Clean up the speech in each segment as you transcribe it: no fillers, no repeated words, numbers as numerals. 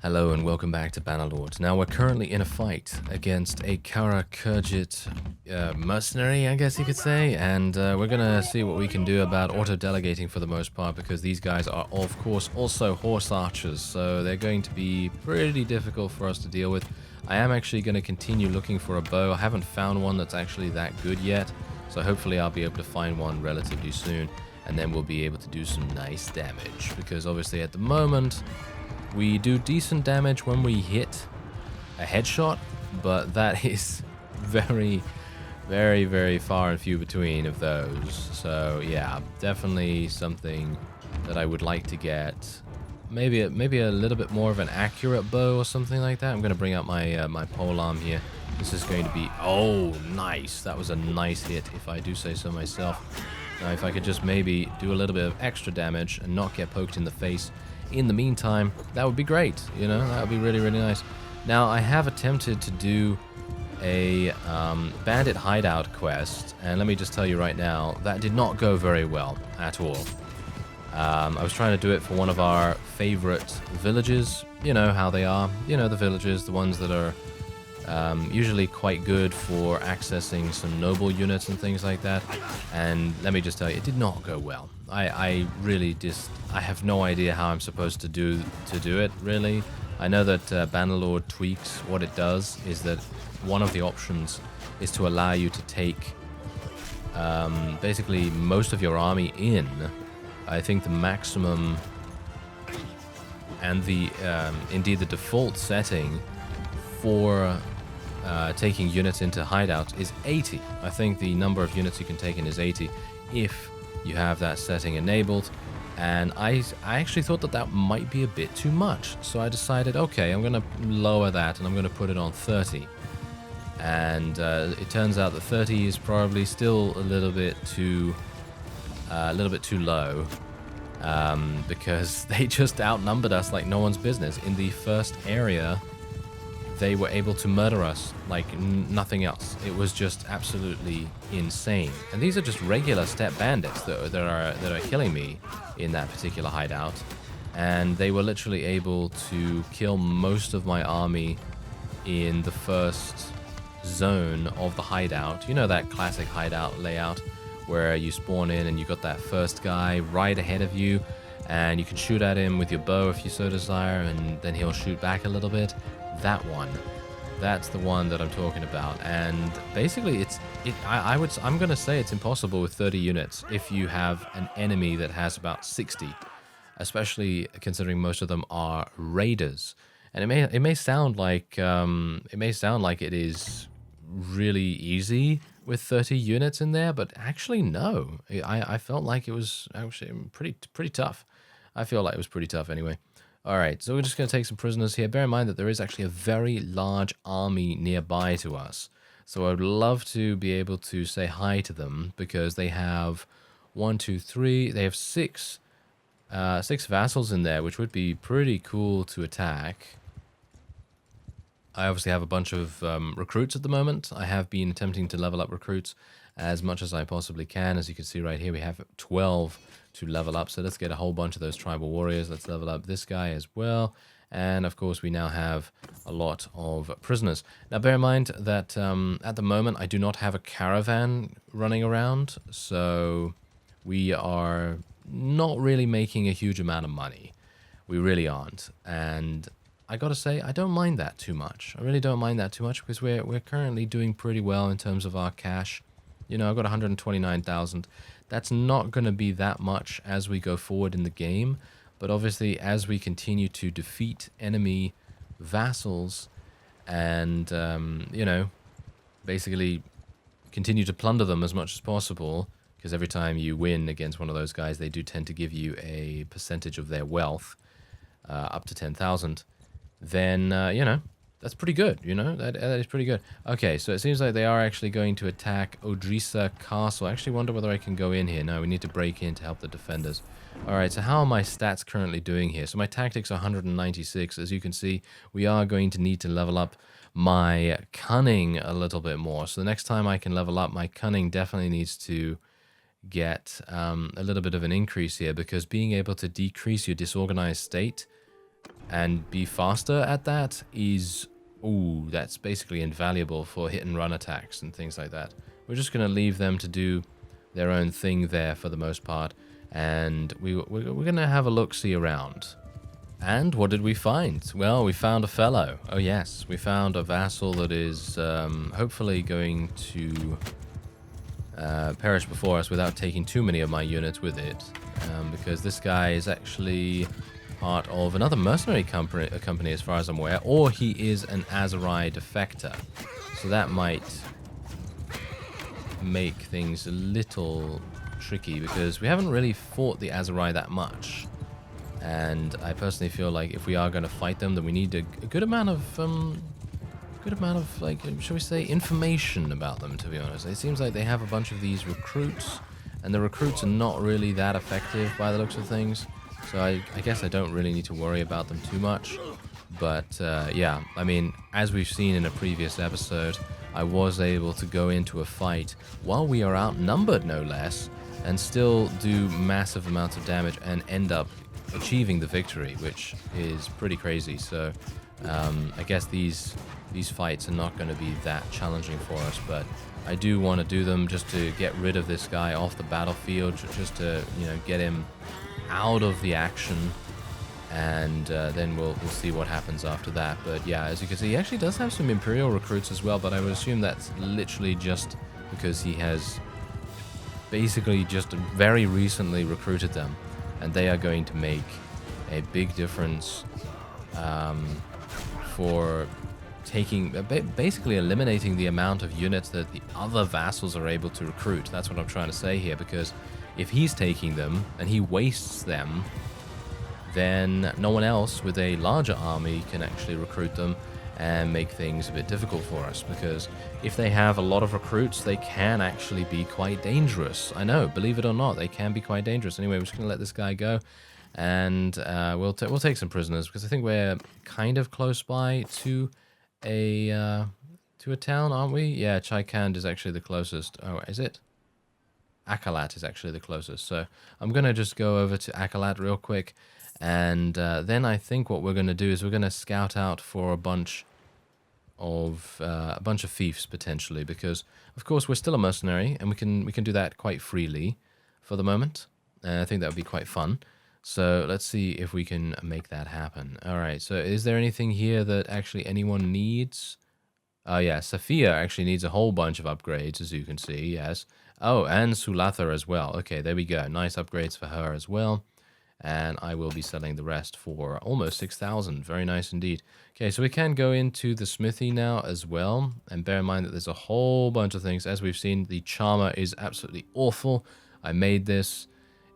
Hello and welcome back to Bannerlord. Now we're currently in a fight against a Kara-Kurgit mercenary, I guess you could say, and we're gonna see what we can do about auto-delegating for the most part, because these guys are of course also horse archers, so they're going to be pretty difficult for us to deal with. I am actually going to continue looking for a bow. I haven't found one that's actually that good yet, so hopefully I'll be able to find one relatively soon, and then we'll be able to do some nice damage, because obviously at the moment we do decent damage when we hit a headshot, but that is very, very far and few between of those. So yeah, definitely something that I would like to get. Maybe a little bit more of an accurate bow or something like that. I'm going to bring out my my polearm here. This is going to be... Oh, nice. That was a nice hit, if I do say so myself. Now, if I could just maybe do a little bit of extra damage and not get poked in the face in the meantime, that would be great. You know, that would be really nice. Now, I have attempted to do a Bandit Hideout quest, and let me just tell you right now, that did not go very well at all. I was trying to do it for one of our favorite villages. You know how they are. You know, the villages, the ones that are usually quite good for accessing some noble units and things like that. And let me just tell you, it did not go well. I really just... I have no idea how I'm supposed to do it, really. I know that Bannerlord tweaks. What it does is that one of the options is to allow you to take basically most of your army in. I think the maximum and the indeed the default setting for taking units into hideout is 80. I think the number of units you can take in is 80 if you have that setting enabled. And I actually thought that might be a bit too much. So I decided, okay, I'm going to lower that and I'm going to put it on 30. And it turns out that 30 is probably still a little bit too low, because they just outnumbered us like no one's business. In the first area, they were able to murder us like nothing else. It was just absolutely insane. And these are just regular step bandits that are killing me in that particular hideout. And they were literally able to kill most of my army in the first zone of the hideout. You know, that classic hideout layout where you spawn in and you got that first guy right ahead of you, and you can shoot at him with your bow if you so desire, and then he'll shoot back a little bit. That one. That's the one that I'm talking about. And basically I'm going to say it's impossible with 30 units if you have an enemy that has about 60, especially considering most of them are raiders. And it may sound like it is really easy with 30 units in there, but actually no. I felt like it was actually pretty tough. I feel like it was pretty tough anyway. Alright, so we're just going to take some prisoners here. Bear in mind that there is actually a very large army nearby to us. So I would love to be able to say hi to them, because they have 1, 2, 3, they have 6 vassals in there, which would be pretty cool to attack. I obviously have a bunch of recruits at the moment. I have been attempting to level up recruits as much as I possibly can. As you can see right here, we have 12 to level up. So let's get a whole bunch of those tribal warriors. Let's level up this guy as well. And of course, we now have a lot of prisoners. Now, bear in mind that at the moment, I do not have a caravan running around. So we are not really making a huge amount of money. We really aren't. And I gotta say, I don't mind that too much. I really don't mind that too much, because we're currently doing pretty well in terms of our cash. You know, I've got 129,000. That's not going to be that much as we go forward in the game. But obviously, as we continue to defeat enemy vassals and, you know, basically continue to plunder them as much as possible, because every time you win against one of those guys, they do tend to give you a percentage of their wealth, up to 10,000. Then, you know, that's pretty good, you know, that is pretty good. Okay, so it seems like they are actually going to attack Odrisa Castle. I actually wonder whether I can go in here. No, we need to break in to help the defenders. Alright, so how are my stats currently doing here? So my tactics are 196. As you can see, we are going to need to level up my cunning a little bit more. So the next time I can level up, my cunning definitely needs to get a little bit of an increase here, because being able to decrease your disorganized state and be faster at that is... Ooh, that's basically invaluable for hit-and-run attacks and things like that. We're just going to leave them to do their own thing there for the most part, and we're going to have a look-see around. And what did we find? Well, we found a fellow. Oh yes, we found a vassal that is hopefully going to perish before us without taking too many of my units with it, because this guy is actually part of another mercenary company as far as I'm aware, or he is an Aserai defector. So that might make things a little tricky, because we haven't really fought the Aserai that much. And I personally feel like if we are going to fight them, then we need a good amount of, like, shall we say, information about them, to be honest. It seems like they have a bunch of these recruits, and the recruits are not really that effective by the looks of things. So I guess I don't really need to worry about them too much. But, yeah, I mean, as we've seen in a previous episode, I was able to go into a fight while we are outnumbered, no less, and still do massive amounts of damage and end up achieving the victory, which is pretty crazy. So I guess these fights are not going to be that challenging for us, but I do want to do them just to get rid of this guy off the battlefield, just to, you know, get him out of the action, and then we'll see what happens after that. But yeah, as you can see, he actually does have some Imperial recruits as well, but I would assume that's literally just because he has basically just very recently recruited them, and they are going to make a big difference for taking, basically eliminating the amount of units that the other vassals are able to recruit. That's what I'm trying to say here, because if he's taking them and he wastes them, then no one else with a larger army can actually recruit them and make things a bit difficult for us, because if they have a lot of recruits, they can actually be quite dangerous. I know, believe it or not, they can be quite dangerous. Anyway, we're just going to let this guy go, and we'll take some prisoners, because I think we're kind of close by to a town, aren't we? Yeah, Chaikand is actually the closest. Oh, is it? Akalat is actually the closest. So I'm going to just go over to Akalat real quick, and then I think what we're going to do is we're going to scout out for a bunch of fiefs potentially, because of course we're still a mercenary and we can do that quite freely for the moment. And I think that would be quite fun. So let's see if we can make that happen. All right. So is there anything here that actually anyone needs? Oh yeah, Sophia actually needs a whole bunch of upgrades, as you can see. Yes. Oh, and Sulatha as well. Okay, there we go. Nice upgrades for her as well. And I will be selling the rest for almost 6,000. Very nice indeed. Okay, so we can go into the smithy now as well. And bear in mind that there's a whole bunch of things. As we've seen, the charmer is absolutely awful. I made this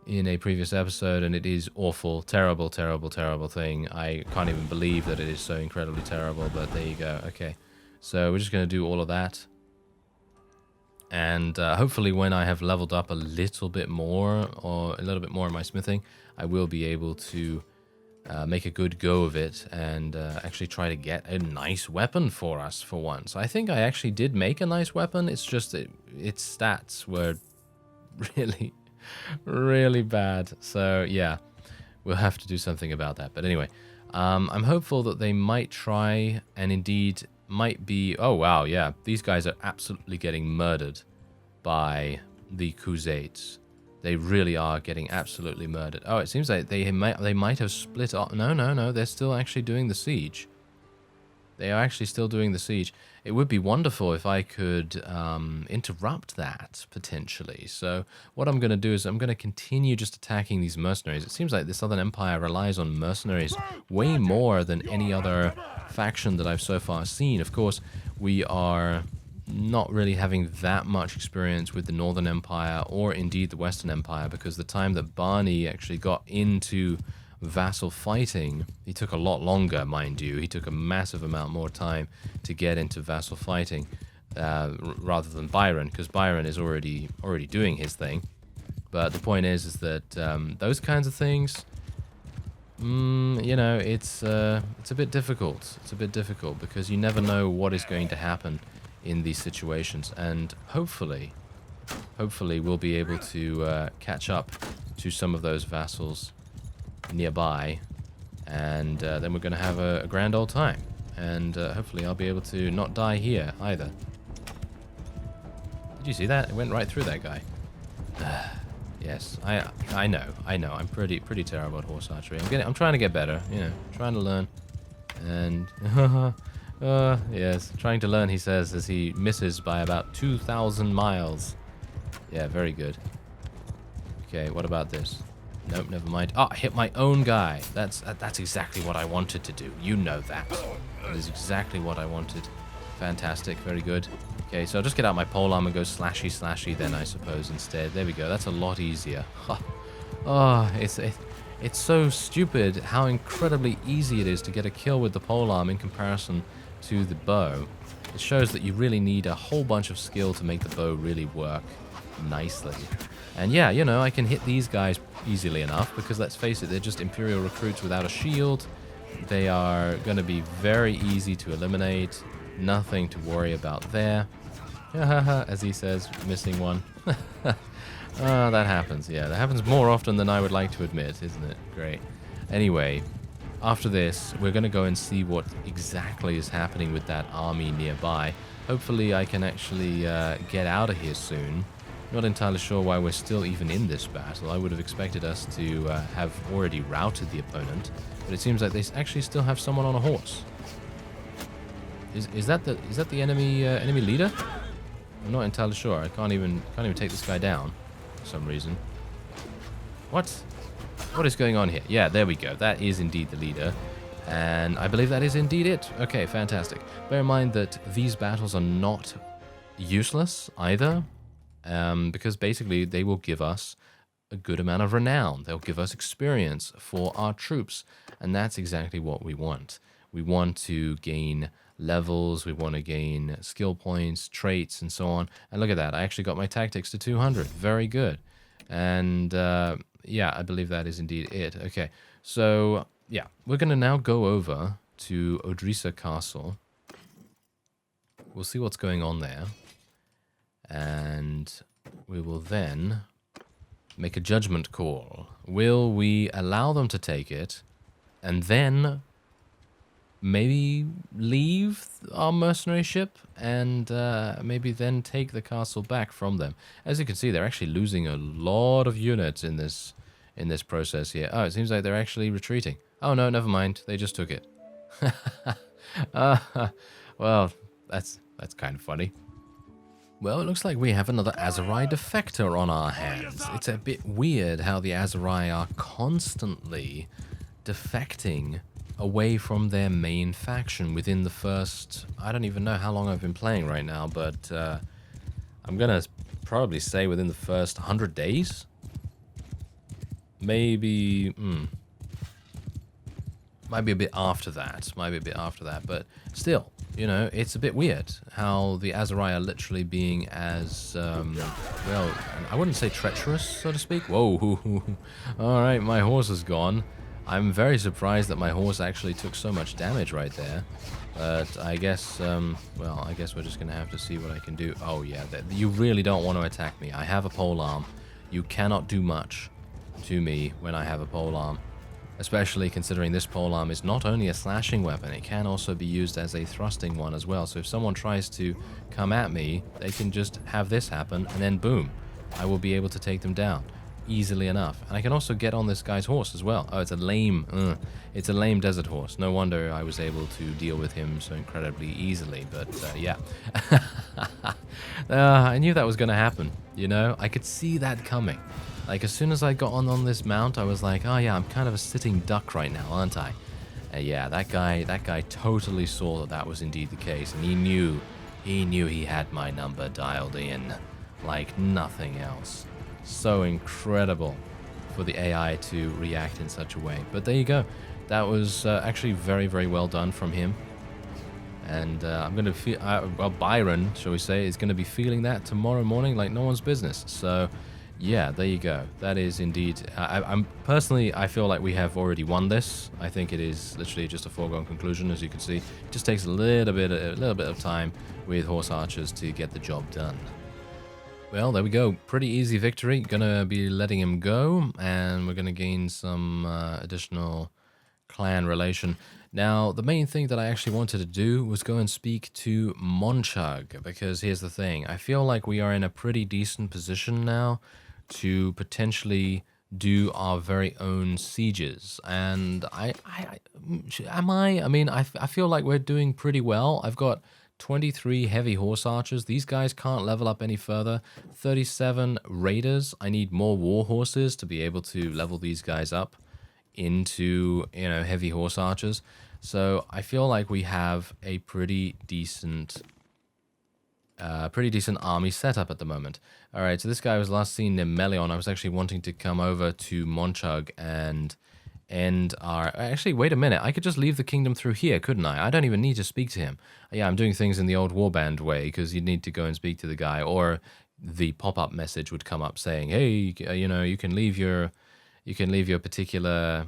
in a previous episode, and it is awful. Terrible, terrible, terrible thing. I can't even believe that it is so incredibly terrible, but there you go. Okay, so we're just going to do all of that. And hopefully when I have leveled up a little bit more, or a little bit more in my smithing, I will be able to make a good go of it and actually try to get a nice weapon for us for once. I think I actually did make a nice weapon. It's just that its stats were really, really bad. So yeah, we'll have to do something about that. But anyway, I'm hopeful that they might try, and indeed might be... Oh wow, yeah, these guys are absolutely getting murdered by the Khuzaits. They really are getting absolutely murdered. Oh, it seems like they might have split up. No, they're still actually doing the siege. They are actually still doing the siege. It would be wonderful if I could interrupt that, potentially. So what I'm going to do is I'm going to continue just attacking these mercenaries. It seems like the Southern Empire relies on mercenaries way more than any other faction that I've so far seen. Of course, we are not really having that much experience with the Northern Empire or indeed the Western Empire, because the time that Barney actually got into vassal fighting, he took a lot longer, mind you. He took a massive amount more time to get into vassal fighting rather than Byron, because Byron is already doing his thing. But the point is that those kinds of things, you know, it's a bit difficult. It's a bit difficult because you never know what is going to happen in these situations, and hopefully we'll be able to catch up to some of those vassals nearby And then we're going to have a grand old time. And hopefully I'll be able to not die here either. Did you see that? It went right through that guy. Yes, I know. I'm pretty terrible at horse archery. I'm trying to get better, you know, trying to learn. And yes, trying to learn, he says, as he misses by about 2,000 miles. Yeah, very good. Okay, what about this? Nope, never mind. Oh, I hit my own guy. That's exactly what I wanted to do. You know that. That is exactly what I wanted. Fantastic, very good. Okay, so I'll just get out my polearm and go slashy then, I suppose, instead. There we go. That's a lot easier. Oh, it's so stupid how incredibly easy it is to get a kill with the polearm in comparison to the bow. It shows that you really need a whole bunch of skill to make the bow really work nicely. And yeah, you know, I can hit these guys easily enough because, let's face it, they're just Imperial recruits without a shield. They are going to be very easy to eliminate. Nothing to worry about there. As he says, missing one. That happens, yeah. That happens more often than I would like to admit, isn't it? Great. Anyway, after this, we're going to go and see what exactly is happening with that army nearby. Hopefully I can actually get out of here soon. Not entirely sure why we're still even in this battle. I would have expected us to have already routed the opponent, but it seems like they actually still have someone on a horse. Is that the enemy leader? I'm not entirely sure. I can't even take this guy down for some reason. What is going on here? Yeah, there we go. That is indeed the leader. And I believe that is indeed it. Okay, fantastic. Bear in mind that these battles are not useless either. Because basically they will give us a good amount of renown. They'll give us experience for our troops. And that's exactly what we want. We want to gain levels, we want to gain skill points, traits, and so on. And look at that, I actually got my tactics to 200. Very good. And yeah, I believe that is indeed it. Okay, so yeah, we're going to now go over to Odrisa Castle. We'll see what's going on there. And we will then make a judgment call. Will we allow them to take it and then maybe leave our mercenary ship and maybe then take the castle back from them? As you can see, they're actually losing a lot of units in this process here. Oh, it seems like they're actually retreating. Oh no, never mind. They just took it. Well, that's kind of funny. Well, it looks like we have another Aserai defector on our hands. It's a bit weird how the Aserai are constantly defecting away from their main faction within the first... I don't even know how long I've been playing right now, but I'm going to probably say within the first 100 days? Maybe... Might be a bit after that. But still... You know, it's a bit weird how the Aserai are literally being as, well, I wouldn't say treacherous, so to speak. Whoa, alright, my horse is gone. I'm very surprised that my horse actually took so much damage right there. But I guess, well, I guess we're just going to have to see what I can do. Oh yeah, you really don't want to attack me. I have a polearm. You cannot do much to me when I have a polearm. Especially considering this polearm is not only a slashing weapon, it can also be used as a thrusting one as well. So if someone tries to come at me, they can just have this happen, and then boom, I will be able to take them down easily enough. And I can also get on this guy's horse as well. Oh, it's a lame desert horse. No wonder I was able to deal with him so incredibly easily. But yeah, I knew that was going to happen. You know, I could see that coming. Like, as soon as I got on this mount, I was like, oh yeah, I'm kind of a sitting duck right now, aren't I? Yeah, that guy totally saw that was indeed the case, and he knew he had my number dialed in like nothing else. So incredible for the AI to react in such a way. But there you go. That was actually very, very well done from him. And I'm going to feel, well, Byron, shall we say, is going to be feeling that tomorrow morning like no one's business. So... yeah, there you go. That is indeed... I'm personally, I feel like we have already won this. I think it is literally just a foregone conclusion, as you can see. It just takes a little bit of time with horse archers to get the job done. Well, there we go. Pretty easy victory. Gonna be letting him go, and we're gonna gain some additional clan relation. Now, the main thing that I actually wanted to do was go and speak to Mattchu, because here's the thing. I feel like we are in a pretty decent position now to potentially do our very own sieges. And I mean, I feel like we're doing pretty well. I've got 23 heavy horse archers. These guys can't level up any further. 37 raiders. I need more war horses to be able to level these guys up into, you know, heavy horse archers. So I feel like we have a pretty decent army setup at the moment. All right, so this guy was last seen near Melion. I was actually wanting to come over to Mattchu and end our... Actually, wait a minute. I could just leave the kingdom through here, couldn't I? I don't even need to speak to him. Yeah, I'm doing things in the old warband way, because you'd need to go and speak to the guy, or the pop-up message would come up saying, hey, you know, you can leave your particular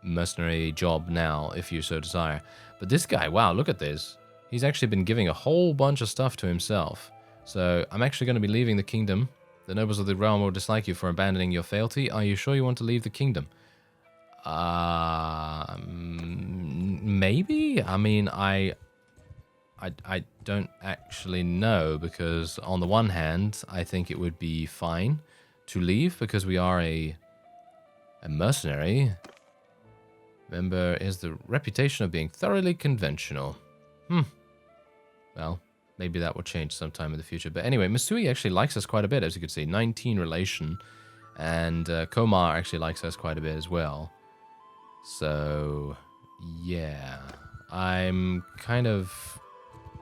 mercenary job now if you so desire. But this guy, wow, look at this. He's actually been giving a whole bunch of stuff to himself. So I'm actually going to be leaving the kingdom. The nobles of the realm will dislike you for abandoning your fealty. Are you sure you want to leave the kingdom? Maybe? I mean, I don't actually know, because on the one hand, I think it would be fine to leave because we are a mercenary. Remember, is the reputation of being thoroughly conventional. Well, maybe that will change sometime in the future. But anyway, Masui actually likes us quite a bit, as you can see. 19 relation. And Komar actually likes us quite a bit as well. So, yeah. I'm kind of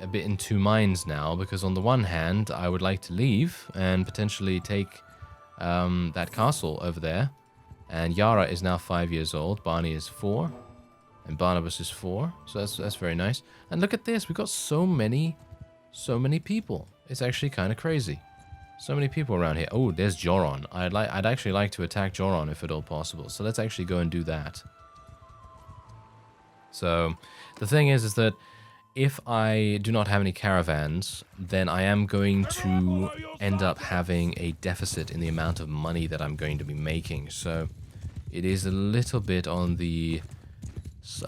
a bit in two minds now, because on the one hand, I would like to leave and potentially take that castle over there. And Yara is now 5 years old. Barney is 4. And Barnabas is 4. So that's very nice. And look at this. We've got so many people. It's actually kind of crazy. So many people around here. Oh, there's Joron. I'd actually like to attack Joron if at all possible. So let's actually go and do that. So the thing is that if I do not have any caravans, then I am going to end up having a deficit in the amount of money that I'm going to be making. So it is a little bit on the...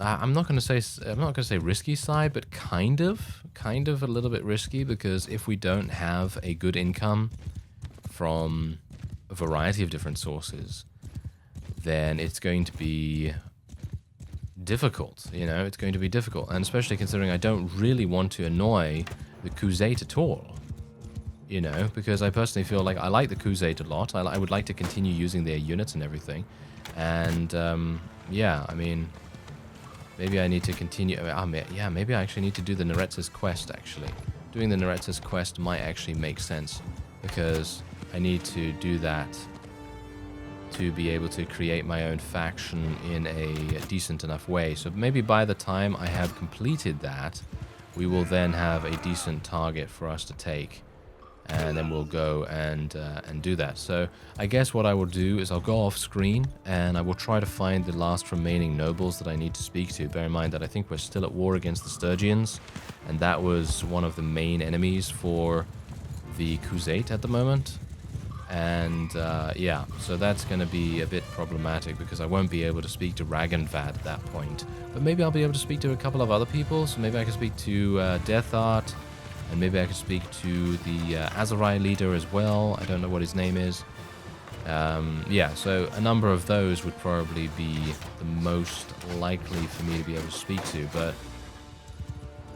I'm not going to say risky side, but kind of a little bit risky, because if we don't have a good income from a variety of different sources, then it's going to be difficult, you know, it's going to be difficult. And especially considering I don't really want to annoy the Crusade at all, you know, because I personally feel like I like the Crusade a lot. I would like to continue using their units and everything. And, yeah, I mean... Maybe I need to continue... yeah, maybe I actually need to do the Nexus Quest, actually. Doing the Nexus Quest might actually make sense, because I need to do that to be able to create my own faction in a decent enough way. So maybe by the time I have completed that, we will then have a decent target for us to take. And then we'll go and do that. So I guess what I will do is I'll go off screen and I will try to find the last remaining nobles that I need to speak to. Bear in mind that I think we're still at war against the Sturgians, and that was one of the main enemies for the Crusade at the moment. And yeah, so that's going to be a bit problematic, because I won't be able to speak to Ragenvad at that point. But maybe I'll be able to speak to a couple of other people. So maybe I can speak to Death Art. And maybe I could speak to the Azurai leader as well. I don't know what his name is. Yeah, so a number of those would probably be the most likely for me to be able to speak to. But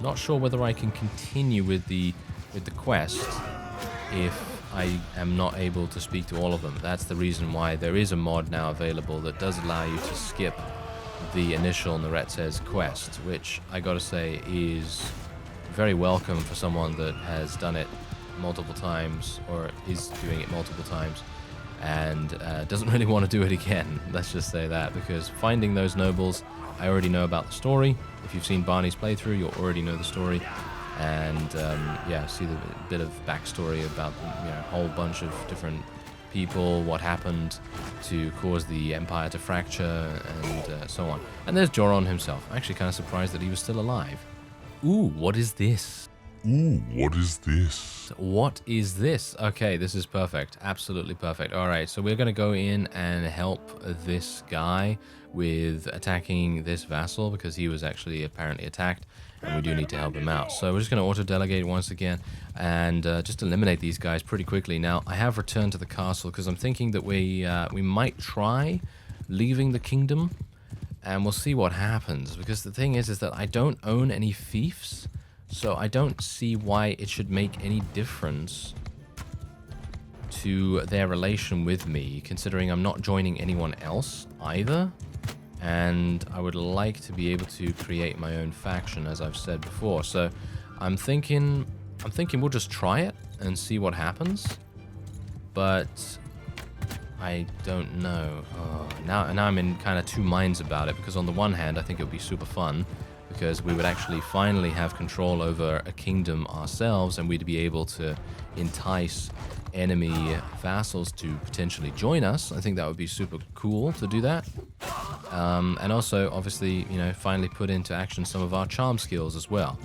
not sure whether I can continue with the quest if I am not able to speak to all of them. That's the reason why there is a mod now available that does allow you to skip the initial Nexus Quest, which I gotta say is very welcome for someone that has done it multiple times, or is doing it multiple times, and doesn't really want to do it again. Let's just say that, because finding those nobles, I already know about the story. If you've seen Barney's playthrough, you'll already know the story, and yeah, see the bit of backstory about, you know, a whole bunch of different people, what happened to cause the empire to fracture, and so on. And there's Joron himself. I'm actually kind of surprised that he was still alive. Ooh, what is this? Ooh, what is this? What is this? Okay, this is perfect. Absolutely perfect. All right, so we're going to go in and help this guy with attacking this vassal because he was actually apparently attacked, and we do need to help him out. So we're just going to auto-delegate once again and just eliminate these guys pretty quickly. Now, I have returned to the castle because I'm thinking that we might try leaving the kingdom, and we'll see what happens. Because the thing is that I don't own any fiefs, so I don't see why it should make any difference to their relation with me, considering I'm not joining anyone else either. And I would like to be able to create my own faction, as I've said before. So I'm thinking we'll just try it and see what happens. But I don't know. Oh, now I'm in kind of two minds about it, because on the one hand, I think it would be super fun, because we would actually finally have control over a kingdom ourselves, and we'd be able to entice enemy vassals to potentially join us. I think that would be super cool to do that. And also, obviously, you know, finally put into action some of our charm skills as well.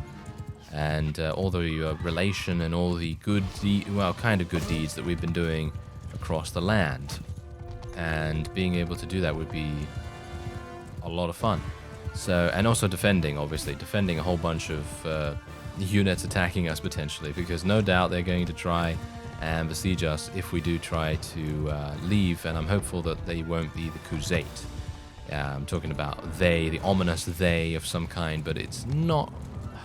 And all the relation and all the good kind of good deeds that we've been doing across the land. And being able to do that would be a lot of fun. So, and also defending a whole bunch of units attacking us potentially, because no doubt they're going to try and besiege us if we do try to leave, and I'm hopeful that they won't be the Crusade. I'm talking about the ominous they of some kind, but it's not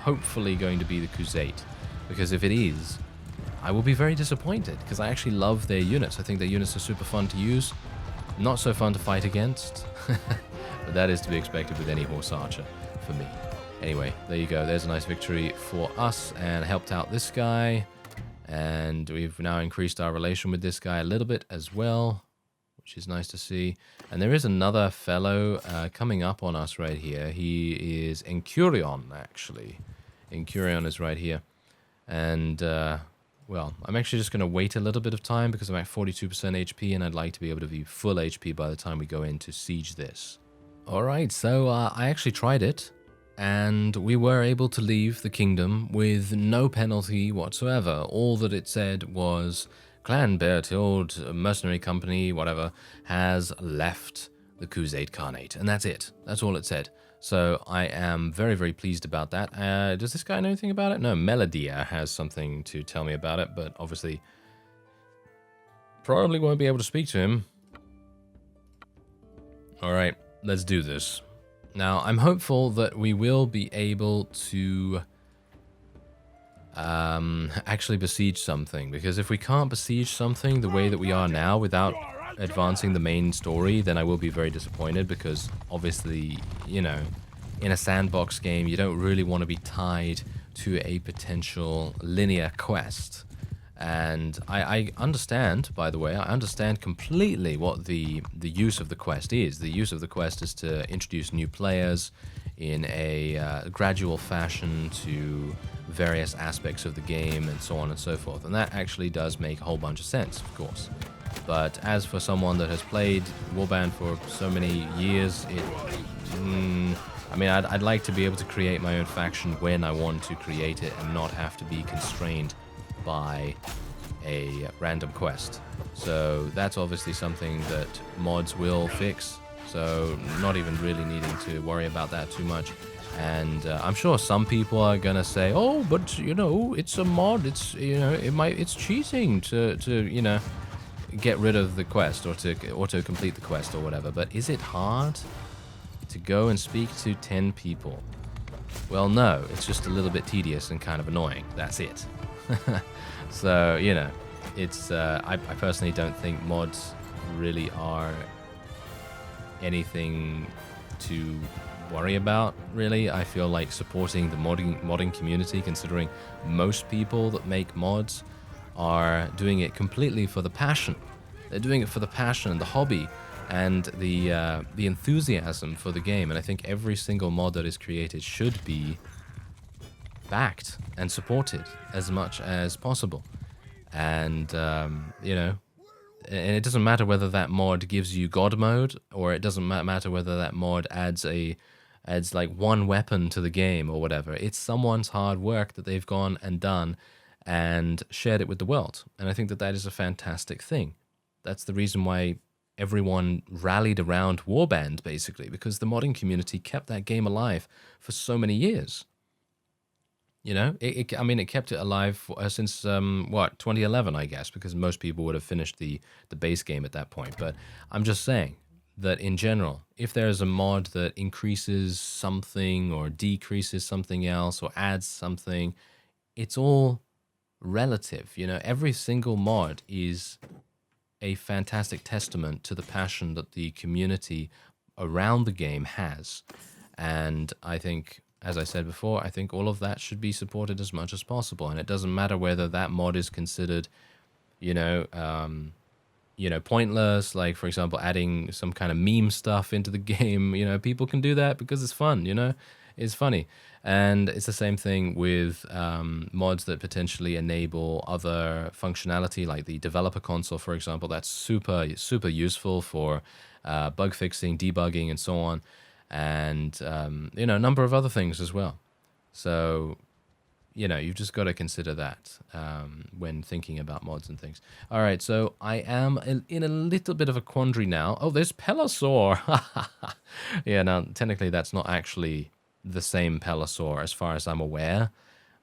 hopefully going to be the Crusade, because if it is, I will be very disappointed, because I actually love their units. I think their units are super fun to use, not so fun to fight against, but that is to be expected with any horse archer for me. Anyway, there you go. There's a nice victory for us, and helped out this guy, and we've now increased our relation with this guy a little bit as well, which is nice to see. And there is another fellow coming up on us right here. He is Incurion, actually. Incurion is right here. And, well, I'm actually just going to wait a little bit of time because I'm at 42% HP, and I'd like to be able to be full HP by the time we go in to siege this. Alright, so I actually tried it, and we were able to leave the kingdom with no penalty whatsoever. All that it said was, Clan Bertild, mercenary company, whatever, has left the Crusade Khanate. And that's it. That's all it said. So I am very, very pleased about that. Does this guy know anything about it? No, Melodia has something to tell me about it, but obviously probably won't be able to speak to him. Alright, let's do this. Now, I'm hopeful that we will be able to actually besiege something, because if we can't besiege something the way that we are now without advancing the main story, then I will be very disappointed, because obviously, you know, in a sandbox game, you don't really want to be tied to a potential linear quest. And I understand, by the way, I understand completely what the use of the quest is. The use of the quest is to introduce new players in a gradual fashion to various aspects of the game and so on and so forth. And that actually does make a whole bunch of sense, of course. But as for someone that has played Warband for so many years, I mean, I'd like to be able to create my own faction when I want to create it and not have to be constrained by a random quest. So that's obviously something that mods will fix, so not even really needing to worry about that too much. And I'm sure some people are gonna say, oh, but you know, it's a mod, it's, you know, it's cheating to you know, get rid of the quest or to complete the quest or whatever. But is it hard to go and speak to 10 people? Well, no, it's just a little bit tedious and kind of annoying. That's it. So, you know, it's I personally don't think mods really are anything to worry about, really. I feel like supporting the modding community, considering most people that make mods are doing it completely for the passion. They're doing it for the passion and the hobby and the enthusiasm for the game. And I think every single mod that is created should be backed and supported as much as possible. And you know, and it doesn't matter whether that mod gives you God mode, or it doesn't matter whether that mod adds a adds like one weapon to the game or whatever. It's someone's hard work that they've gone and done and shared it with the world. And I think that that is a fantastic thing. That's the reason why everyone rallied around Warband, basically, because the modding community kept that game alive for so many years. You know, I mean, it kept it alive since, 2011, I guess, because most people would have finished the base game at that point. But I'm just saying that in general, if there's a mod that increases something or decreases something else or adds something, it's all relative. You know, every single mod is a fantastic testament to the passion that the community around the game has. And I think, as I said before, I think all of that should be supported as much as possible. And it doesn't matter whether that mod is considered, pointless, like, for example, adding some kind of meme stuff into the game. You know, people can do that because it's fun, you know? It's funny. And it's the same thing with mods that potentially enable other functionality, like the developer console, for example. That's super, super useful for bug fixing, debugging, and so on. And, a number of other things as well. So, you've just got to consider that when thinking about mods and things. All right, so I am in a little bit of a quandary now. Oh, there's Pelosaur. Yeah, now, technically, that's not actually the same Pelosaur, as far as I'm aware,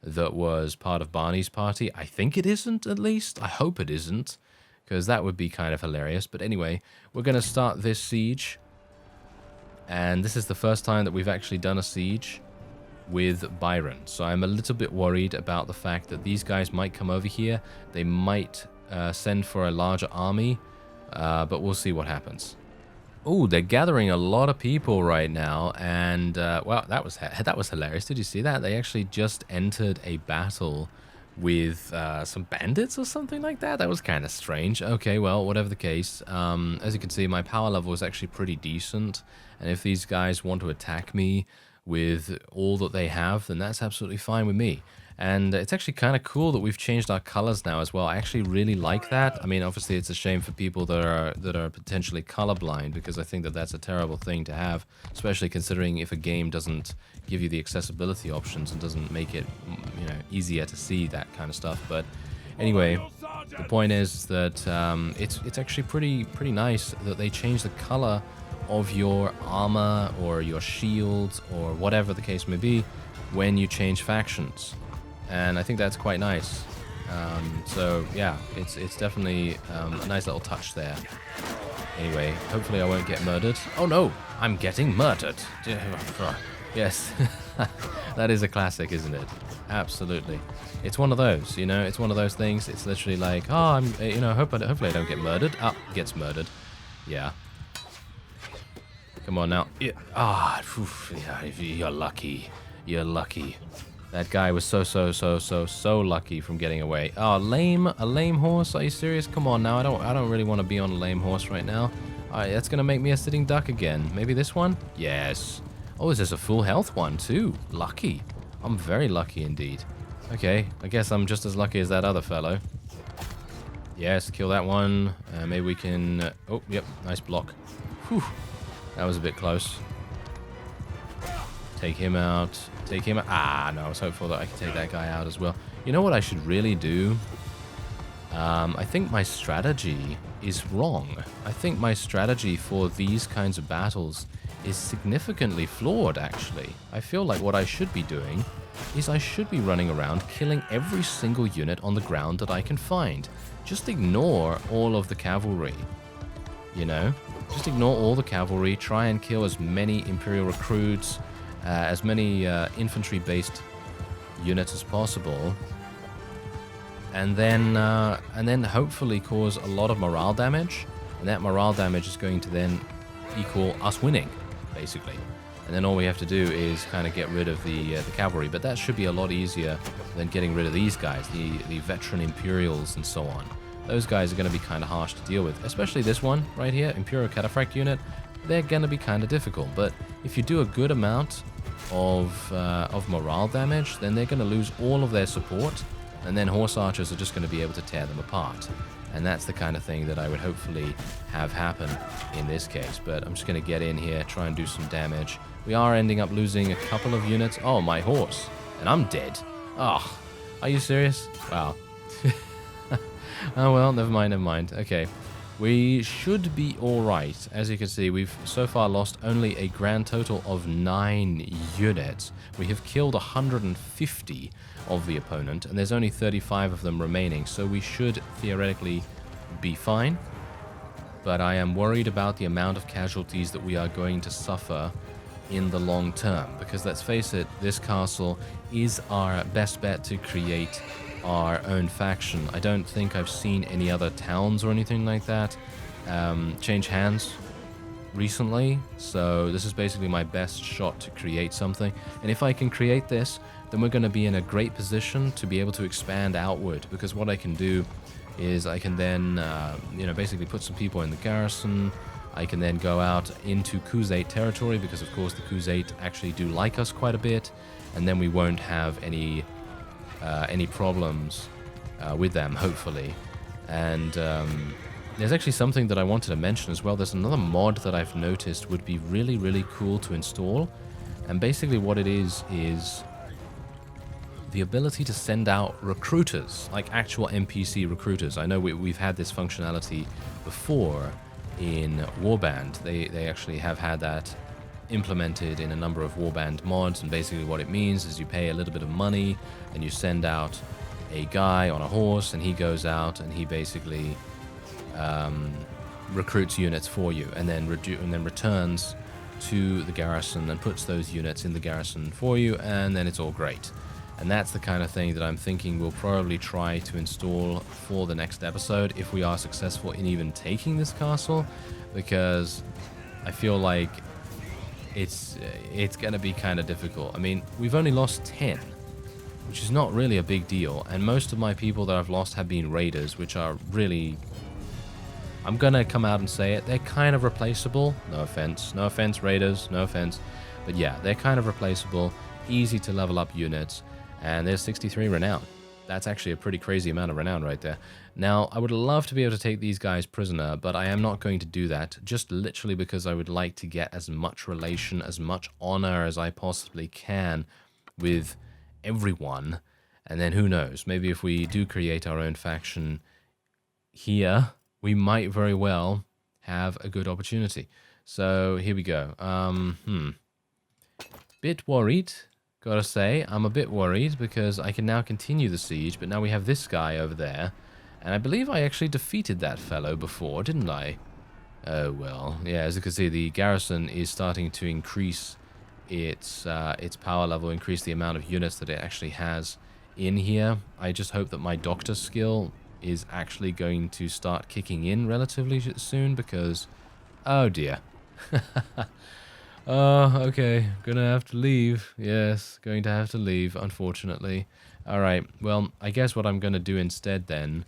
that was part of Barney's party. I think it isn't, at least. I hope it isn't, because that would be kind of hilarious. But anyway, we're going to start this siege. And this is the first time that we've actually done a siege with Byron. So I'm a little bit worried about the fact that these guys might come over here. They might send for a larger army, but we'll see what happens. Oh, they're gathering a lot of people right now, and well, that was hilarious. Did you see that? They actually just entered a battle with some bandits or something like that. That was kind of strange. Okay, well, whatever the case, as you can see, my power level is actually pretty decent, and if these guys want to attack me with all that they have, then that's absolutely fine with me. And it's actually kind of cool that we've changed our colors now as well. I actually really like that. I mean, obviously, it's a shame for people that are potentially colorblind, because I think that that's a terrible thing to have, especially considering if a game doesn't give you the accessibility options and doesn't make it, easier to see that kind of stuff. But anyway, the point is that it's actually pretty nice that they changed the color of your armor or your shields or whatever the case may be when you change factions. And I think that's quite nice. So yeah, it's definitely a nice little touch there. Anyway, hopefully I won't get murdered. Oh no, I'm getting murdered. Yes, that is a classic, isn't it? Absolutely. It's one of those, it's one of those things. It's literally like, oh, hopefully I don't get murdered. Ah, gets murdered. Yeah. Come on now. Yeah. Ah, yeah, you're lucky. You're lucky. That guy was so lucky from getting away. Oh, a lame horse? Are you serious? Come on now. I don't really want to be on a lame horse right now. Alright, that's gonna make me a sitting duck again. Maybe this one? Yes. Oh, there's a full health one too. Lucky. I'm very lucky indeed. Okay, I guess I'm just as lucky as that other fellow. Yes, kill that one. Maybe we can... oh, yep, nice block. Whew. That was a bit close. Take him out. Take him out. Ah, no, I was hopeful that I could take that guy out as well. You know what I should really do? I think my strategy is wrong. I think my strategy for these kinds of battles is significantly flawed, actually. I feel like what I should be doing is I should be running around killing every single unit on the ground that I can find. Just ignore all of the cavalry. Just ignore all the cavalry. Try and kill as many Imperial recruits, as many infantry-based units as possible, and then hopefully cause a lot of morale damage, and that morale damage is going to then equal us winning, basically. And then all we have to do is kind of get rid of the cavalry, but that should be a lot easier than getting rid of these guys, the veteran Imperials and so on. Those guys are going to be kind of harsh to deal with, especially this one right here, Imperial Cataphract unit. They're going to be kind of difficult, but if you do a good amount of morale damage, then they're going to lose all of their support, and then horse archers are just going to be able to tear them apart. And that's the kind of thing that I would hopefully have happen in this case. But I'm just going to get in here, try and do some damage We are ending up losing a couple of units. Oh, my horse. And I'm dead. Oh, are you serious? Wow. Oh, well, never mind, never mind. Okay. We should be alright. As you can see, we've so far lost only a grand total of 9 units. We have killed 150 of the opponent, and there's only 35 of them remaining, so we should theoretically be fine. But I am worried about the amount of casualties that we are going to suffer in the long term, because let's face it, this castle is our best bet to create our own faction. I don't think I've seen any other towns or anything like that change hands recently, so this is basically my best shot to create something. And if I can create this, then we're going to be in a great position to be able to expand outward, because what I can do is I can then basically put some people in the garrison. I can then go out into Khuzait territory, because of course the Khuzait actually do like us quite a bit, and then we won't have any problems with them, hopefully. And there's actually something that I wanted to mention as well. There's another mod that I've noticed would be really, really cool to install. And basically what it is the ability to send out recruiters, like actual NPC recruiters. I know we've had this functionality before in Warband. They actually have had that implemented in a number of Warband mods, and basically what it means is you pay a little bit of money and you send out a guy on a horse, and he goes out and he basically recruits units for you, and then returns to the garrison and puts those units in the garrison for you, and then it's all great. And that's the kind of thing that I'm thinking we'll probably try to install for the next episode if we are successful in even taking this castle, because I feel like it's going to be kind of difficult. I mean, we've only lost 10, which is not really a big deal, and most of my people that I've lost have been raiders, which are really, I'm going to come out and say it, they're kind of replaceable. No offense raiders, no offense, but yeah, they're kind of replaceable, easy to level up units. And there's 63 renown. That's actually a pretty crazy amount of renown right there. Now, I would love to be able to take these guys prisoner, but I am not going to do that, just literally because I would like to get as much relation, as much honor as I possibly can with everyone. And then who knows, maybe if we do create our own faction here, we might very well have a good opportunity. So here we go. Bit worried. Gotta say, I'm a bit worried because I can now continue the siege, but now we have this guy over there. And I believe I actually defeated that fellow before, didn't I? Oh, well. Yeah, as you can see, the garrison is starting to increase its power level, increase the amount of units that it actually has in here. I just hope that my doctor skill is actually going to start kicking in relatively soon, because... oh, dear. Oh, okay. Gonna have to leave. Yes, going to have to leave, unfortunately. Alright, well, I guess what I'm gonna do instead then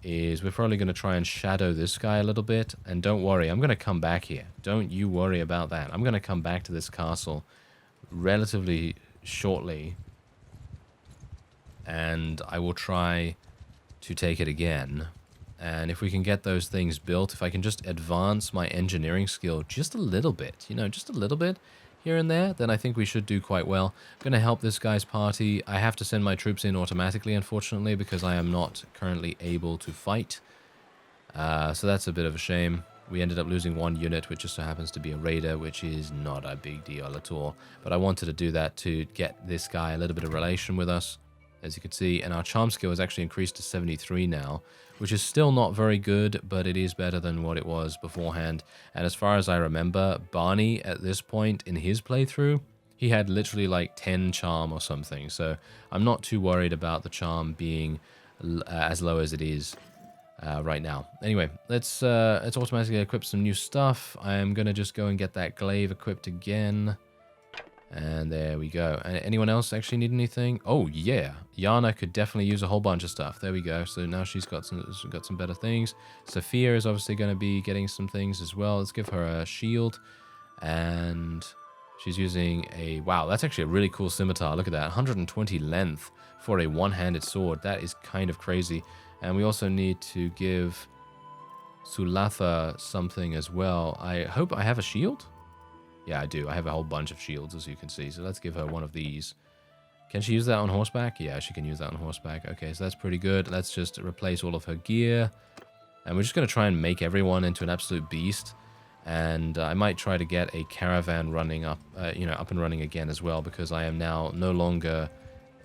is we're probably gonna try and shadow this guy a little bit. And don't worry, I'm gonna come back here. Don't you worry about that. I'm gonna come back to this castle relatively shortly. And I will try to take it again. And if we can get those things built, if I can just advance my engineering skill just a little bit, you know, just a little bit here and there, then I think we should do quite well. I'm going to help this guy's party. I have to send my troops in automatically, unfortunately, because I am not currently able to fight. So that's a bit of a shame. We ended up losing one unit, which just so happens to be a raider, which is not a big deal at all. But I wanted to do that to get this guy a little bit of relation with us, as you can see. And our charm skill has actually increased to 73 now, which is still not very good, but it is better than what it was beforehand. And as far as I remember, Barney, at this point in his playthrough, he had literally like 10 charm or something. So I'm not too worried about the charm being as low as it is right now. Anyway, let's automatically equip some new stuff. I'm going to just go and get that glaive equipped again. And there we go. Anyone else actually need anything? Oh, yeah. Yana could definitely use a whole bunch of stuff. There we go. So now she's got some better things. Sophia is obviously going to be getting some things as well. Let's give her a shield. And she's using a... wow, that's actually a really cool scimitar. Look at that. 120 length for a one-handed sword. That is kind of crazy. And we also need to give Sulatha something as well. I hope I have a shield? Yeah, I do. I have a whole bunch of shields, as you can see. So let's give her one of these. Can she use that on horseback? Yeah, she can use that on horseback. Okay, so that's pretty good. Let's just replace all of her gear. And we're just going to try and make everyone into an absolute beast. And I might try to get a caravan running up, up and running again as well, because I am now no longer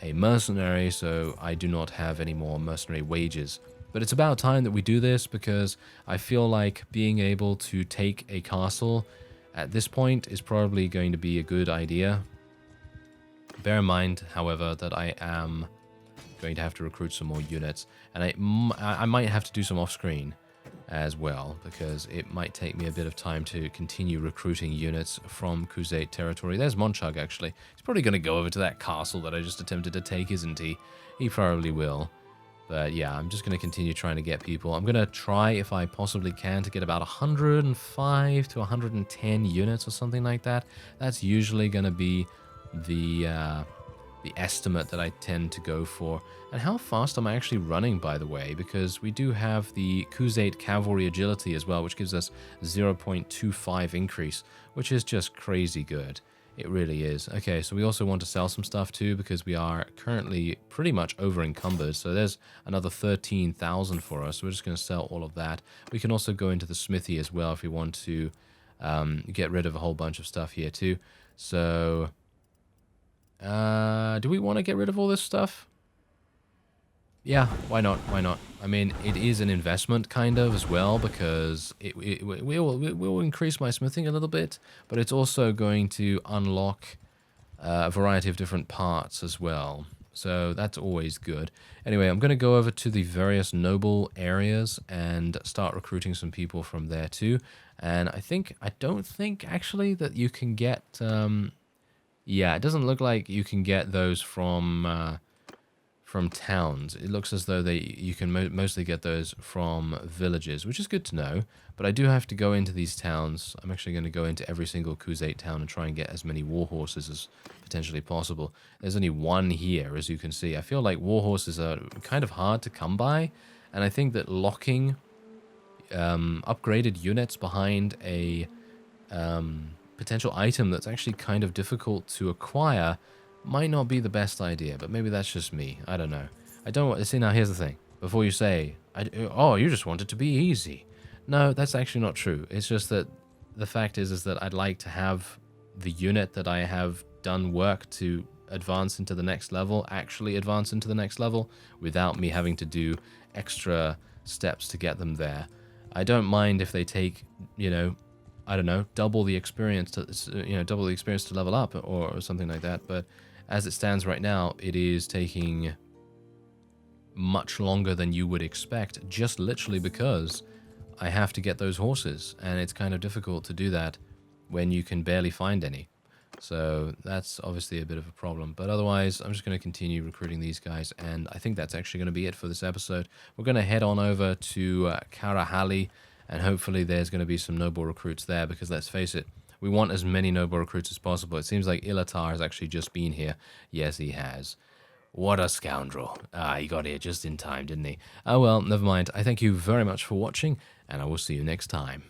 a mercenary, so I do not have any more mercenary wages. But it's about time that we do this, because I feel like being able to take a castle at this point is probably going to be a good idea. Bear in mind, however, that I am going to have to recruit some more units, and I might have to do some off-screen as well, because it might take me a bit of time to continue recruiting units from Crusade territory. There's Monchug, actually. He's probably going to go over to that castle that I just attempted to take, isn't he? He probably will. But yeah, I'm just going to continue trying to get people. I'm going to try, if I possibly can, to get about 105 to 110 units or something like that. That's usually going to be the estimate that I tend to go for. And how fast am I actually running, by the way, because we do have the Crusade Cavalry Agility as well, which gives us 0.25 increase, which is just crazy good. It really is. Okay, so we also want to sell some stuff too, because we are currently pretty much over encumbered. So there's another 13,000 for us. So we're just going to sell all of that. We can also go into the smithy as well if we want to get rid of a whole bunch of stuff here too. So do we want to get rid of all this stuff? Yeah, why not? Why not? I mean, it is an investment kind of as well, because it will increase my smithing a little bit, but it's also going to unlock a variety of different parts as well. So that's always good. Anyway, I'm going to go over to the various noble areas and start recruiting some people from there too. And I don't think actually that you can get, yeah, it doesn't look like you can get those from towns. It looks as though you can mostly get those from villages, which is good to know. But I do have to go into these towns. I'm actually going to go into every single Crusade town and try and get as many war horses as potentially possible. There's only one here, as you can see. I feel like war horses are kind of hard to come by, and I think that locking upgraded units behind a potential item that's actually kind of difficult to acquire might not be the best idea, but maybe that's just me. I don't know. I don't want to see. Now, here's the thing. Before you say, oh, you just want it to be easy. No, that's actually not true. It's just that the fact is that I'd like to have the unit that I have done work to advance into the next level actually advance into the next level without me having to do extra steps to get them there. I don't mind if they take, I don't know, double the experience to level up or something like that, but as it stands right now, it is taking much longer than you would expect, just literally because I have to get those horses, and it's kind of difficult to do that when you can barely find any. So that's obviously a bit of a problem, but otherwise I'm just going to continue recruiting these guys, and I think that's actually going to be it for this episode. We're going to head on over to Karahali, and hopefully there's going to be some noble recruits there, because let's face it, we want as many noble recruits as possible. It seems like Ilatar has actually just been here. Yes, he has. What a scoundrel. He got here just in time, didn't he? Oh well, never mind. I thank you very much for watching, and I will see you next time.